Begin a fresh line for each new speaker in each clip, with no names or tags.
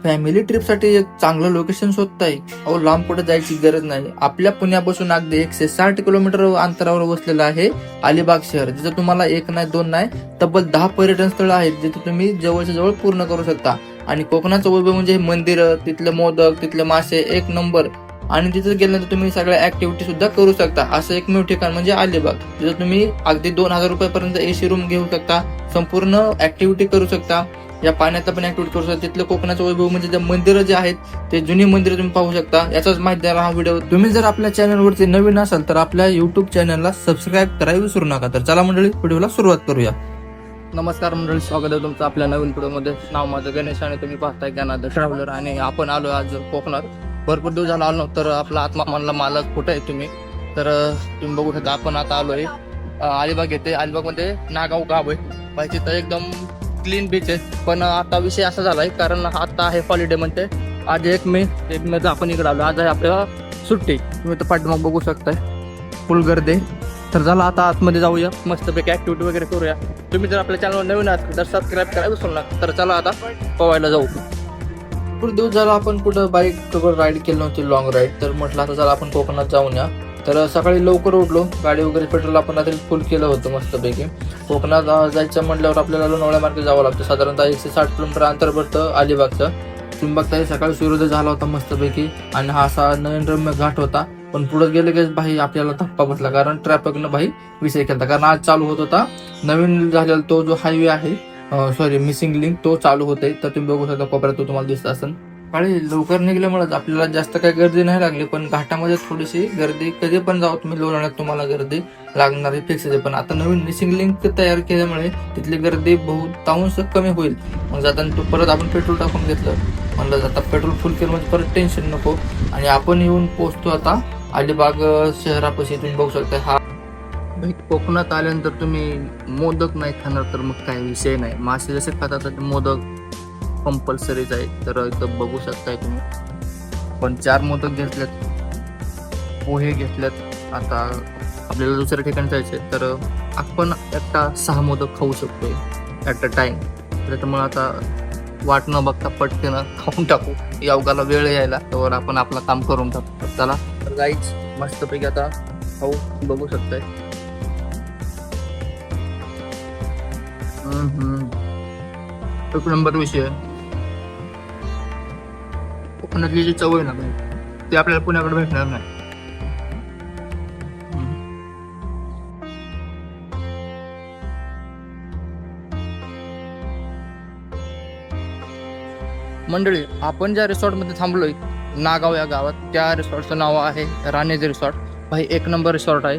Family ट्रिपसाठी एक चांगलं लोकेशन शोधताय, अहो लांब कुठे जायची गरज नाही. आपल्या पुण्यापासून अगदी 160 किलोमीटर अंतरावर वसलेलं आहे अलिबाग शहर, जिथं तुम्हाला एक नाही दोन नाही तब्बल 10 पर्यटन स्थळ आहेत, जिथे तुम्ही जवळच्या जवळ पूर्ण करू शकता. आणि कोकणाचं वैभव म्हणजे मंदिर, तिथले मोदक, तिथले मासे एक नंबर. आणि तिथे गेल्यानंतर तुम्ही सगळ्या ऍक्टिव्हिटी सुद्धा करू शकता. असं एकमेव ठिकाण म्हणजे अलिबाग, जिथं तुम्ही अगदी 2000 रुपयापर्यंत एसी रूम घेऊ शकता, संपूर्ण ऍक्टिव्हिटी करू शकता, या पाण्यातला पण ऍक्टिव्हिटी करू शकता. तिथलं कोकणाचं वैभव म्हणजे जे मंदिरं जे आहेत ते जुनी मंदिरं तुम्ही पाहू शकता. याचाच माहिती द्यायला हा व्हिडिओ. तुम्ही जर आपल्या चॅनलवरती नवीन असाल तर आपल्या युट्यूब चॅनलला सबस्क्राईब करायला विसरू नका. तर चला मंडळी, व्हिडिओला सुरुवात करूया. नमस्कार मंडळी, स्वागत आहे तुमचं आपल्या नवीन व्हिडिओमध्ये. नाव माझं गणेश आणि तुम्ही पाहताय ज्ञानाद ट्रॅव्हलर. आणि आपण आलो आज कोकणात. भरपूर दिवस झाला आलो, तर आपला आत्मा म्हणला मालक कुठे आहे तुम्ही, तर तुम्ही बघू शकता आपण आता आलोय अलिबाग येथे. अलिबागमध्ये नागाव गाव आहे बाई, तिथं एकदम क्लीन बीच आहे. पण आता विषय असा झालाय कारण आता आहे हॉलिडे म्हणते. आज 1 मे आपण इकडे आलो. आज आहे आपल्याला सुट्टी. तुम्ही तर पाठीमाग बघू शकताय फुल गर्दी. तर झाला आता आतमध्ये जाऊया, मस्तपैकी ऍक्टिव्हिटी वगैरे करूया. तुम्ही जर आपल्या चॅनलवर नवीन आहात तर सबस्क्राईब करायला विसरू नका. तर चला आता पोवायला जाऊ. भरपूर दिवस झाला आपण कुठं बाईकवर राईड केली नव्हती, लॉंग राईड. तर म्हटलं आता चला आपण कोकणात जाऊन या. तर सकाळी लवकर उठलो, गाडी वगैरे पेट्रोल आपण रात्री फुल केलं होतं मस्तपैकी. कोकणात जायचं म्हटल्यावर आपल्याला लोणावळा मार्गे जावं लागतं. साधारणतः 160 किलोमीटर अंतर पडतं अलिबागचं. तुम्ही बघताय सकाळी सूर्योदय झाला होता मस्तपैकी, आणि हा असा नयनरम्य घाट होता. पण पुढे गेले की भाई आपल्याला धक्का बसला, कारण ट्रॅफिकनं भाई विषय केला. कारण आज चालू होत होता नवीन झालेला तो जो हायवे आहे, मिसिंग लिंक, तो चालू होते. तर तुम्ही बघू शकता कोपऱ्यात, तो तुम्हाला दिसत असेल. सकाळी लवकर निघल्यामुळे आपल्याला जास्त काही गर्दी नाही लागली, पण घाटामध्ये थोडीशी गर्दी, कधी पण जाऊ तुम्ही लोणावळ्यात तुम्हाला गर्दी लागणारी फिक्स आहे. पण आता नवीन मिसिंग लिंक तयार केल्यामुळे तिथली गर्दी बहुतांश कमी होईल. मग जाताना परत आपण पेट्रोल टाकून घेतलं, म्हणलं आता पेट्रोल फुल केलं म्हणजे परत टेन्शन नको. आणि आपण येऊन पोहोचतो आता अलिबाग शहरापाशी. तुम्ही बघू शकता हा कोकणात आल्यानंतर तुम्ही मोदक नाही खाणार तर मग काही विषय नाही. मासे जसे खातात मोदक कंपल्सरीच आहे. तर इथं बघू शकताय तुम्ही, पण 4 मोदक घेतलेत, पोहे घेतलेत. आता आपल्याला दुसऱ्या ठिकाणी जायचे, तर आपण एकटा 6 मोदक खाऊ शकतोय ॲट अ टाइम. त्याच्यामुळे आता वाट न बघता पटकन खाऊन टाकू, योगाला वेळ यायला तर आपण आपलं काम करून टाकू. चला तर गाईच मस्तपैकी आता खाऊ. बघू शकताय एक नंबर विषय. कोकणातली जी चव आहे ना ती आपल्याला पुण्याकडे भेटणार नाही. मंडळी, आपण ज्या रिसॉर्टमध्ये थांबलोय नागाव या गावात, त्या रिसॉर्टचं नाव आहे राणेजी रिसॉर्ट. भाई एक नंबर रिसॉर्ट आहे.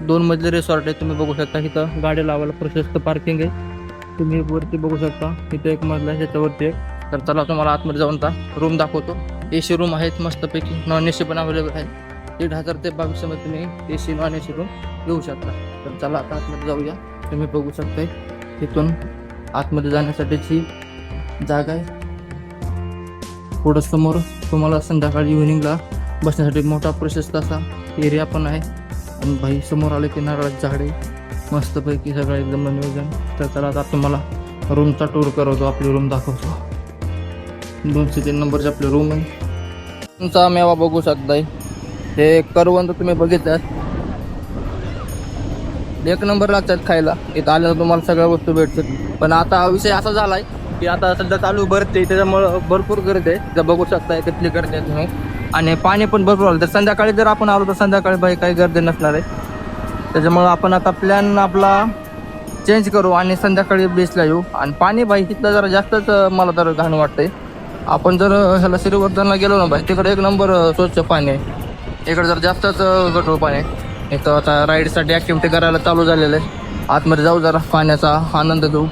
2 मजली रिसॉर्ट आहे. तुम्ही बघू शकता इथं गाडी लावायला प्रशस्त पार्किंग आहे. तुम्ही वरती बघू शकता इथं एक मजला आहे, त्याच्यावरती एक. तर चला तुम्हाला आतमध्ये जाऊन रूम दाखवतो. एसी रूम आहेत मस्तपैकी, नॉन एसी पण अवेलेबल आहे. 1500 ते 2200 मध्ये तुम्ही एसी नॉन एसी रूम घेऊ शकता. तर चला आता आतमध्ये जाऊया. तुम्ही बघू शकताय तिथून आतमध्ये जाण्यासाठीची जागा आहे. पुढं समोर तुम्हाला संध्याकाळी इव्हिनिंगला बसण्यासाठी मोठा प्रशस्त असा एरिया पण आहे. आणि भाई समोर आले की नारळाची झाडे मस्तपैकी सगळं एकदम नियोजन. तर चला आता तुम्हाला रूमचा टूर करवतो, आपली रूम दाखवतो. 203 नंबरची आपली रूम आहे. तुमचा मेवा बघू शकताय, हे करवंद तुम्ही बघितल्यात, एक नंबर लागतात खायला. इथं आल्यावर तुम्हाला सगळ्या वस्तू भेटतात. पण आता विषय असा झालाय की आता सध्या चालू भरते, त्याच्यामुळं भरपूर गर्दी आहे. जर बघू शकताय किती गर्दी आहे तुम्ही. आणि पाणी पण भरपूर आलं. तर संध्याकाळी जर आपण आलो तर संध्याकाळी बाई काही गर्दी नसणार आहे. त्याच्यामुळं आपण आता प्लॅन आपला चेंज करू आणि संध्याकाळी बीचला येऊ. आणि पाणी बाई तिथलं जरा जास्तच मला तर घाण वाटतंय. आपण जर ह्याला श्रीवर्धनला गेलो ना बाई, तिकडे एक नंबर स्वच्छ पाणी आहे. इकडे जर जास्तच गढूळ पाणी आहे. इथं आता राईडसाठी ॲक्टिव्हिटी करायला चालू झालेलं आहे. आतमध्ये जाऊ, जरा पाण्याचा आनंद घेऊ.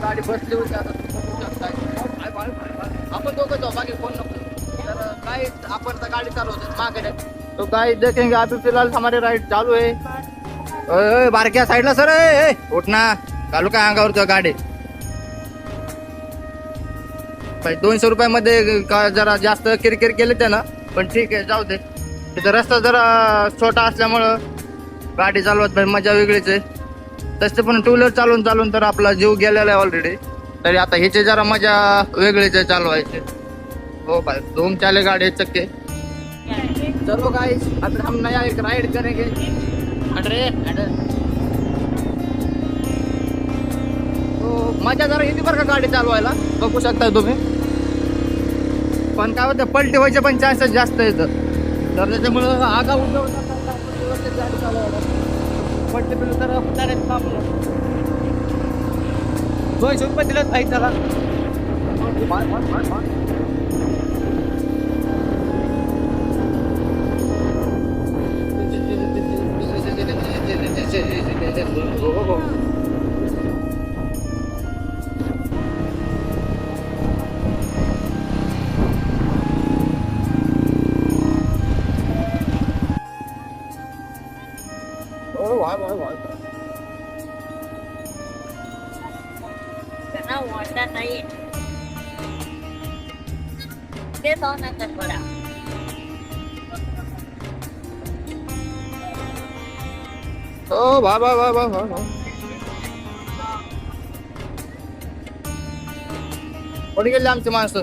गाडी बसली होती आता तुम्ही बघू शकताय. आपण दोघं जाऊ बाकी कोण नको. तर काय आपण तर गाडी चालवतो मागे तो काय देखेंगे अभी फिलहाल हमारे राइड चालू है. ओय बारक्या साईडला सर उठ ना घालू काय अंगावर तुझ्या गाडी. 200 रुपयामध्ये जरा जास्त किरकिर केले त्यानं पण ठीक आहे जाऊ दे. तिथं रस्ता जरा छोटा असल्यामुळं गाडी चालवत नाही मजा वेगळीच आहे. तसे पण टू व्हीलर चालून चालून तर आपला जीव गेलेला आहे ऑलरेडी. तरी आता ह्याची जरा मजा वेगळीच आहे चालवायची. हो भाई धूम चाले गाड़ी चक्के. चलो गाइस अब हम नया एक राइड करेंगे. तो मजा जरा येते बरं का गाडी चालवायला बघू शकता तुम्ही. पण काय होतं पलटी व्हायचे पण चान्सेस जास्त येतं. तर त्याच्यामुळं आगा उद्या गाडी चालवायला पलटी पिलं तर डायरेक्ट आपलं 200 रुपये दिलं पाहिजे त्याला.
Karena wadah naik. Dia tahu nanti berapa.
Oh, va. कोणी गेले आमची माणसं.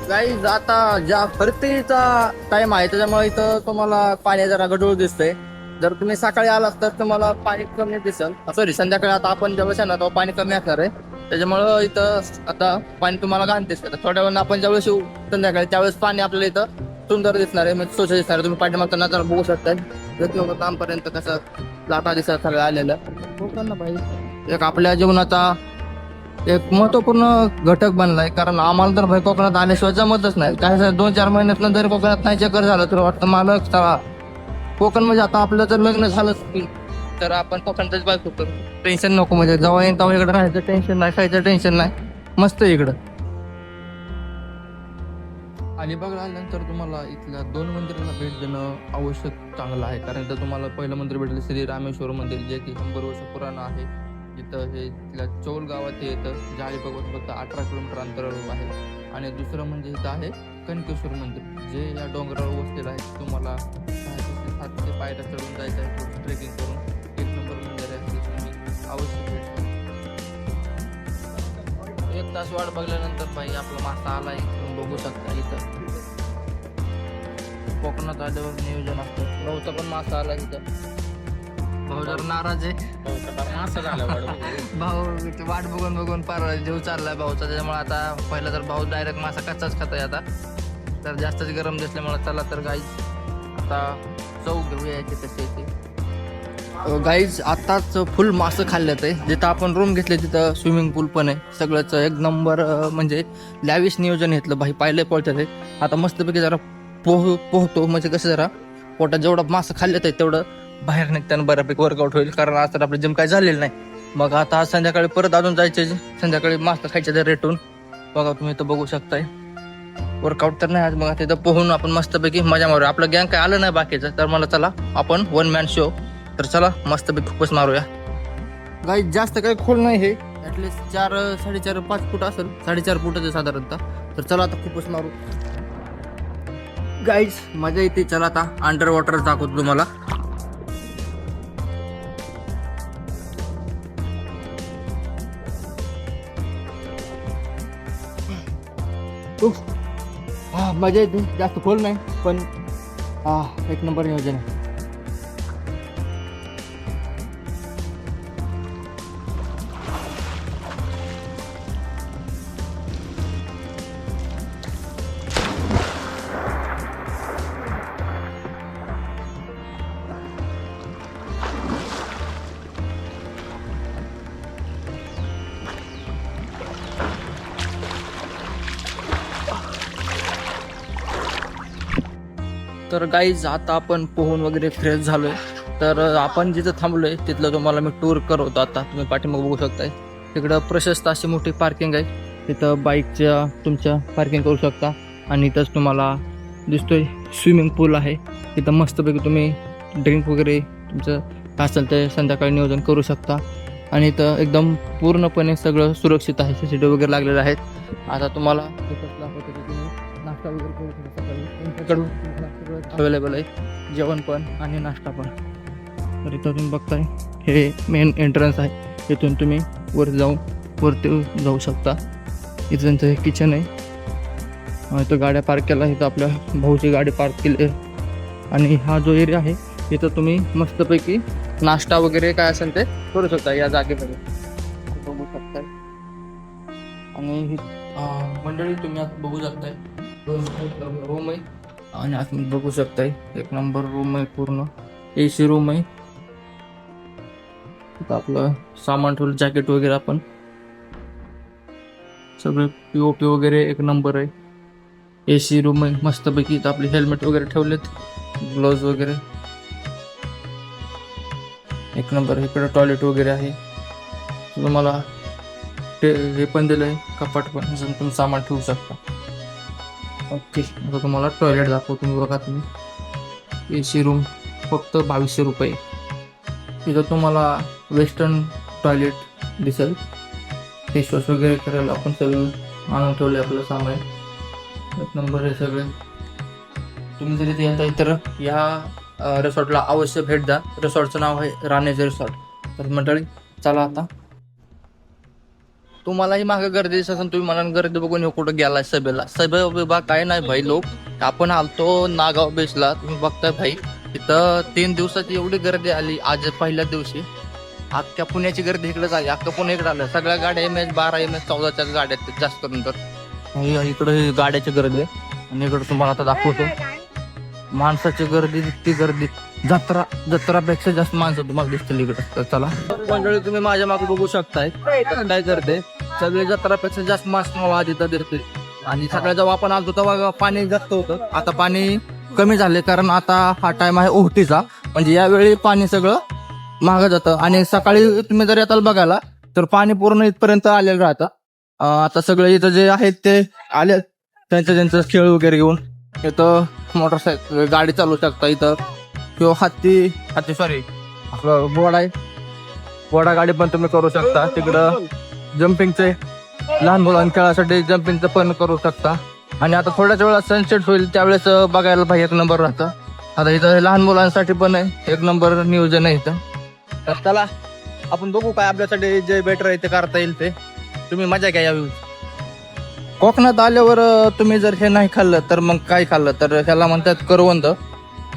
गाईज आता ज्या परतीचा टाइम आहे त्याच्यामुळे इथं तुम्हाला पाणी जरा गडूळ दिसतंय. जर तुम्ही सकाळी आलात तर तुम्हाला पाणी कमी दिसेल. सॉरी संध्याकाळी आता आपण ज्यावेळेस आहे ना तेव्हा पाणी कमी असणार आहे. त्याच्यामुळं इथं आता पाणी तुम्हाला घाण दिसतं. थोड्या वेळानं आपण ज्यावेळेस येऊ संध्याकाळी त्यावेळेस पाणी आपल्याला इथं सुंदर दिसणार आहे म्हणजे स्वच्छ दिसणार आहे. तुम्ही पाठीमागचा नजारा बघू शकताय. जर कामपर्यंत कसं लाटा दिसत सगळं आलेलं ना पाहिजे. एक आपल्या जीवनाचा एक महत्वपूर्ण घटक बनलाय. कारण आम्हाला तर भाई कोकणात आल्याशिवाय जमतच नाही. काय 2-4 महिन्यात जर कोकणात नाही चक्कर झालं तर वाटतं मला चला कोकण म्हणजे आता आपलं जर लग्न झालंच तर आपण कोकणातच बायको करू. टेन्शन नको म्हणजे जेव्हा येईन तेव्हा इकडे राहायचं टेन्शन नाही खायचं टेन्शन नाही मस्त इकडं. अलिबागला आल्यानंतर तुम्हाला इथल्या 2 मंदिराला भेट देणं आवश्यक चांगलं आहे. कारण इथं तुम्हाला पहिलं मंदिर भेटलं श्री रामेश्वर मंदिर जे की 100 वर्ष पुराण आहे. इथं हे इथल्या चौल गावात हे येतं जे अलिबागपासून फक्त 18 किलोमीटर अंतरावर आहे. आणि दुसरं म्हणजे इथं आहे कनकेश्वर मंदिर जे या डोंगरावर वसलेलं आहे. तुम्हाला 700 पायऱ्या चढून जायचं आहे ट्रेकिंग करून. 1 नंबर मंदिर आहे तुम्ही आवश्यक भेट. 1 तास वाट बघल्यानंतर भाई आपला मासा आलाय तुम्ही बघू शकता. इथं कोकणात आल्यावर नियोजन असतं. भाऊचा पण मासा आला इथं. भाऊ जर नाराज आहे मासा झाला भाऊ वाट बघून पार जीव चाललाय भाऊचा. त्याच्यामुळे आता पहिला तर भाऊ डायरेक्ट मासा कच्चाच खाताय आता तर जास्तच गरम दिसल्यामुळे चला तर गाईज आता चव घेऊया याची तशी येते. गाईज आताच फुल मासं खाल्ल्यात आहे. जिथं आपण रूम घेतले तिथं स्विमिंग पूल पण आहे. सगळंच एक नंबर म्हणजे लॅविश नियोजन घेतलं भाई पाहिलं पोहतात. आता मस्तपैकी जरा पोहतो म्हणजे कसं जरा पोटात जेवढं मासं खाल्ल्यात आहे तेवढं बाहेर निघताना बऱ्यापैकी वर्कआउट होईल. कारण आज तर आपलं जिम काय झालेलं नाही. मग आता आज संध्याकाळी परत अजून जायचे संध्याकाळी मासं खायचे तर रेटून बघा तुम्ही इथं बघू शकताय. वर्कआउट तर नाही आज मग तिथं पोहून आपण मस्तपैकी मजा मारूया. आपलं गँग काय आलं नाही बाकीचं तर मला चला आपण 1 मॅन शो तर चला मस्तपैकी खूपच मारूया. गाईज जास्त काही खोल नाही हे ॲटलिस्ट 4-4.5 फूट असेल. 4.5 फुटच आहे साधारणतः. तर चला आता खूपच मारू गाईज मजा येते. चला आता अंडर वॉटर दाखवतो तुम्हाला. मजा येते. जास्त खोल नाही पण 1 नंबर नियोजन आहे. तर गाईज आता आपण पोहून वगैरे फ्रेश झालोय. तर आपण जिथं थांबलोय तिथलं तुम्हाला मी टूर करवतो. आता तुम्ही पाठीमागे बघू शकताय तिकडं प्रशस्त अशी मोठी पार्किंग आहे. तिथं बाईकच्या तुमच्या पार्किंग करू शकता. आणि इथंच तुम्हाला दिसतोय स्विमिंग पूल आहे. तिथं मस्तपैकी तुम्ही ड्रिंक वगैरे तुमचं काय असेल ते संध्याकाळी नियोजन करू शकता. आणि इथं एकदम पूर्णपणे सगळं सुरक्षित आहे. CCTV वगैरे लागलेले आहेत. आता तुम्हाला तिथंच दाखवतो की तुम्ही नाश्ता वगैरे करू शकता. तुमच्याकडून सगळं अवेलेबल आहे, जेवण पण आणि नाश्ता पण. तर इथं तुम्ही बघताय हे मेन एंट्रन्स आहे. इथून तुम्ही वरती जाऊ शकता. इथं त्यांचं हे किचन आहे. इथं गाड्या पार्क केला. इथं आपल्या भाऊची गाडी पार्क केली आहे. आणि हा जो एरिया आहे इथं तुम्ही मस्तपैकी नाश्ता वगैरे काय असेल ते करू शकता या जागेमध्ये बघू शकताय. आणि मंडळी तुम्ही आता बघू शकताय रूम आहे. आणि आत बघू शकताय एक नंबर रूम आहे, पूर्ण AC रूम आहे. आपलं सामान ठेवलं, जॅकेट वगैरे आपण सगळे POP वगैरे एक नंबर आहे. AC रूम आहे मस्तपैकी. इथं आपले हेल्मेट वगैरे ठेवलेत, ग्लोव्ज वगैरे एक नंबर. इकडे टॉयलेट वगैरे आहे. तुम्हाला हे पण दिलंय, कपाट पण, तुम्ही सामान ठेवू शकता. ओके, आता तुम्हाला टॉयलेट दाखवतो. तुम्ही बघा, तुम्ही AC रूम फक्त 2200 रुपये. तिथं तुम्हाला वेस्टर्न टॉयलेट दिसेल. फेसवॉश वगैरे करायला आपण सगळं आणून ठेवलं आपलं सामान. एक नंबर आहे सगळे. तुम्ही जरी येत आहे तर या रिसॉर्टला अवश्य भेट द्या. रिसॉर्टचं नाव आहे राणेज रिसॉर्ट. तर मंडळी चला आता. तुम्हालाही मागे गर्दी दिसत असेल, तुम्ही मला गर्दी बघून हे कुठं गेलाय सभेला. सभा काय नाही भाई, लोक आपण आलतो नागाव बेसला. तुम्ही बघताय भाई तिथं 3 दिवसाची एवढी गर्दी आली. आज पहिल्या दिवशी अख्ख्या पुण्याची गर्दी इकडे झाली. अख्खा पुणे इकडे आलं. सगळ्या गाड्या MS 12 MS 14च्या गाड्या आहेत जास्त करून. तर इकडे गाड्याची गर्दी आहे. आणि इकडे तुम्हाला आता दाखवतो माणसाची गर्दी. ती गर्दी जत्रापेक्षा जास्त माणसं तुम्हाला दिसतील इकडे. तर चला मंडळी, तुम्ही माझ्या मागे बघू शकताय काय करते. सगळे जत्रापेक्षा जास्त माणसं तुम्हाला आधी तर दिसतील. आणि सगळ्या जेव्हा आपण आलतो तेव्हा पाणी जास्त होतं. आता पाणी कमी झाले, कारण आता हा टाइम आहे ओहटीचा. म्हणजे यावेळी पाणी सगळं महाग जातं. आणि सकाळी तुम्ही जर येताल बघायला तर पाणी पूर्ण इथपर्यंत आलेलं राहतं. आता सगळे इथं जे आहेत ते आले, त्यांचं खेळ वगैरे घेऊन इथं मोटरसायकल गाडी चालवू शकता. इथं किंवा हत्ती सॉरी आपलं घोडा गाडी पण तुम्ही करू शकता. तिकडं जम्पिंगचे लहान मुलांना खेळासाठी जम्पिंगचं पण करू शकता. आणि आता थोड्याच वेळा सनसेट होईल त्यावेळेस बघायला भाई एक नंबर राहतं. आता इथं लहान मुलांसाठी पण आहे एक नंबर नियोजन आहे इथं. तर चला आपण बघू काय आपल्यासाठी जे बेटर आहे ते करता येईल ते. तुम्ही मजा घ्या यावी. कोकणात आल्यावर तुम्ही जर हे नाही खाल्लं तर मग काय खाल्लं, तर ह्याला म्हणतात करवंद.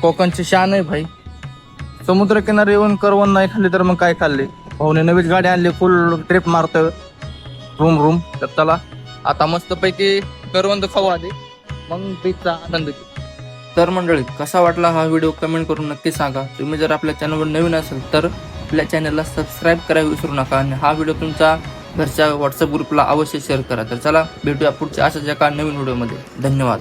कोकणची शान आहे भाई. समुद्रकिनारी येऊन करवंद नाही खाल्ली तर मग काय खाल्ली. भाऊने नवीच गाडी आणली, फुल ट्रिप मारतोय रूम. तर चला आता मस्तपैकी करवंद खाऊ आधी, मग ट्रिपचा आनंद घेऊ. तर मंडळी कसा वाटला हा व्हिडिओ कमेंट करून नक्की सांगा. तुम्ही जर आपल्या चॅनलवर नवीन असेल तर आपल्या चॅनलला सबस्क्राईब करायला विसरू नका. आणि हा व्हिडिओ तुमच्या घरच्या WhatsApp ग्रुपला अवश्य शेअर करा. तर चला भेटूया पुढच्या अशाच एका नवीन व्हिडिओमध्ये. धन्यवाद.